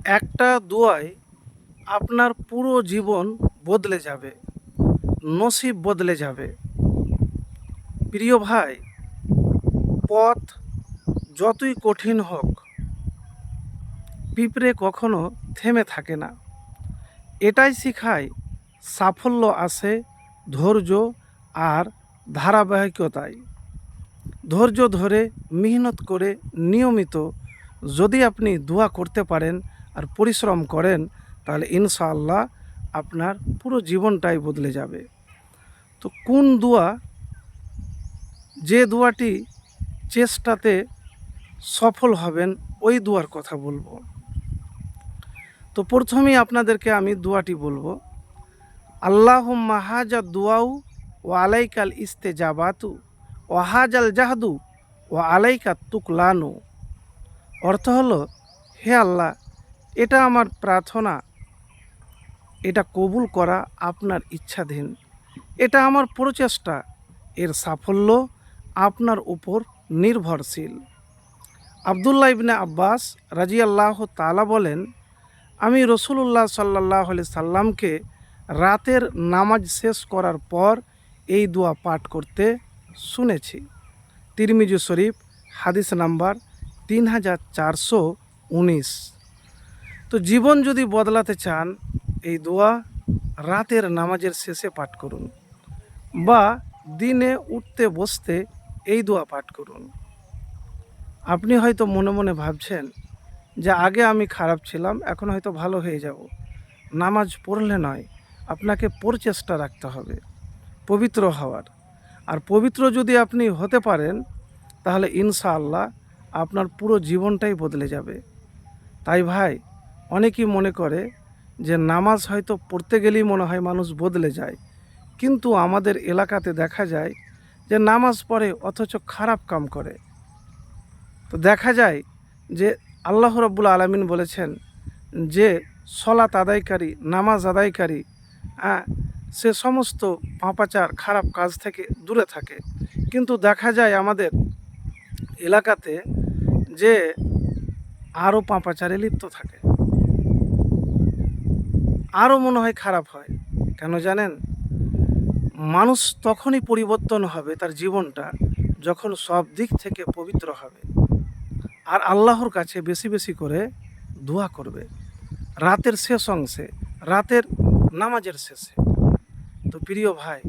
একটা দোয়ায় আপনার পুরো জীবন বদলে যাবে, নসিব বদলে যাবে। প্রিয় ভাই, পথ যতই কঠিন হোক, পিঁপড়ে কখনো থেমে থাকে না। এটাই শেখায় সাফল্য আসে ধৈর্য আর ধারাবাহিকতায়। ধৈর্য ধরে মেহনত করে নিয়মিত যদি আপনি দোয়া করতে পারেন আর পরিশ্রম করেন, তাহলে ইনশাআল্লাহ আপনার পুরো জীবনটাই বদলে যাবে। তো কোন দোয়া, যে দোয়াটি চেষ্টাতে সফল হবেন, ওই দোয়ার কথা বলবো। তো প্রথমেই আপনাদেরকে আমি দোয়াটি বলবো, আল্লাহুম্মা হাজা দুয়াউ ও আলাইকাল ইস্তেজাবাতু ও হাজাল জাহাদু ও আলাইকা তুকলানু। অর্থ হলো, হে আল্লাহ, এটা আমার প্রার্থনা, এটা কবুল করা আপনার ইচ্ছাধীন। এটা আমার প্রচেষ্টা, এর সাফল্য আপনার উপর নির্ভরশীল। আবদুল্লাহ ইবনে আব্বাস রাজিয়াল্লাহ তাআলা বলেন, আমি রসুলুল্লাহ সাল্লাল্লাহু আলাইহি সাল্লামকে রাতের নামাজ শেষ করার পর এই দোয়া পাঠ করতে শুনেছি। তিরমিজি শরীফ, হাদিস নাম্বার 3419। তো জীবন যদি বদলাতে চান, এই দোয়া রাতের নামাজের শেষে পাঠ করুন বা দিনে উঠতে বসতে এই দোয়া পাঠ করুন। আপনি হয়তো মনে মনে ভাবছেন যে আগে আমি খারাপ ছিলাম, এখন হয়তো ভালো হয়ে যাব। নামাজ পড়লে নয়, আপনাকে প্রচেষ্টা রাখতে হবে পবিত্র হওয়ার। আর পবিত্র যদি আপনি হতে পারেন, তাহলে ইনশাআল্লাহ আপনার পুরো জীবনটাই বদলে যাবে। তাই ভাই, অনেকেই মনে করে যে নামাজ হয়তো পড়তে গেলেই মনে হয় মানুষ বদলে যায়, কিন্তু আমাদের এলাকাতে দেখা যায় যে নামাজ পড়ে অথচ খারাপ কাম করে। তো দেখা যায় যে আল্লাহ রাব্বুল আলামিন বলেছেন যে সলাত আদায়কারী, নামাজ আদায়কারী, সে সমস্ত পাপাচার খারাপ কাজ থেকে দূরে থাকে। কিন্তু দেখা যায় আমাদের এলাকাতে যে আরও পাপাচারে লিপ্ত থাকে, আরও মনে হয় খারাপ হয়। কেন জানেন? মানুষ তখনই পরিবর্তন হবে তার জীবনটা, যখন সব দিক থেকে পবিত্র হবে আর আল্লাহর কাছে বেশি বেশি করে দোয়া করবে রাতের শেষ অংশে, রাতের নামাজের শেষে। তো প্রিয় ভাই,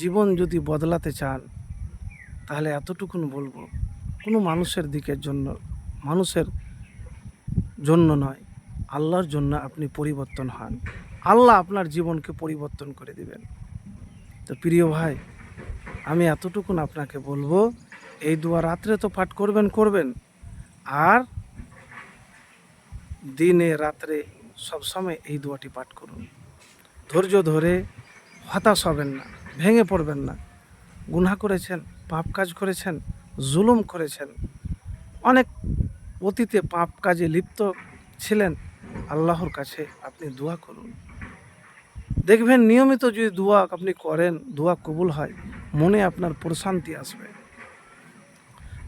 জীবন যদি বদলাতে চান, তাহলে এতটুকুন বলবো, কোনো মানুষের জন্য নয়, আল্লাহর জন্য আপনি পরিবর্তন হন। আল্লাহ আপনার জীবনকে পরিবর্তন করে দিবেন। তো প্রিয় ভাই, আমি এতটুকুন আপনাকে বলবো, এই দোয়া রাত্রে তো পাঠ করবেন, আর দিনে রাত্রে সবসময় এই দোয়াটি পাঠ করুন। ধৈর্য ধরে, হতাশ হবেন না, ভেঙে পড়বেন না। গুনাহ করেছেন, পাপ কাজ করেছেন, জুলুম করেছেন, অনেক অতীতে পাপ কাজে লিপ্ত ছিলেন, আল্লাহর কাছে আপনি দোয়া করুন। দেখবেন নিয়মিত যদি দোয়া আপনি করেন, দোয়া কবুল হয়, মনে আপনার প্রশান্তি আসবে।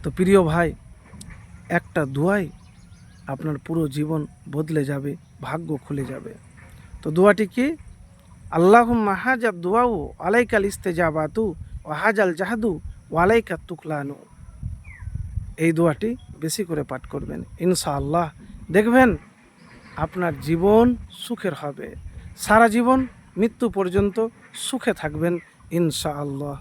তো প্রিয় ভাই, একটা দোয়াই আপনার পুরো জীবন বদলে যাবে, ভাগ্য খুলে যাবে। তো দোয়াটি কি? আল্লাহুম্মা হাজা দুআউ আলাইকাল ইস্তেজাবাতু ওয়া হাজাল জাহাদু ওয়া আলাইকা তুকলানু। এই দোয়াটি বেশি করে পাঠ করবেন, ইনশাআল্লাহ দেখবেন আপনার জীবন সুখের হবে। সারা জীবন মৃত্যু পর্যন্ত সুখে থাকবেন ইনশাআল্লাহ।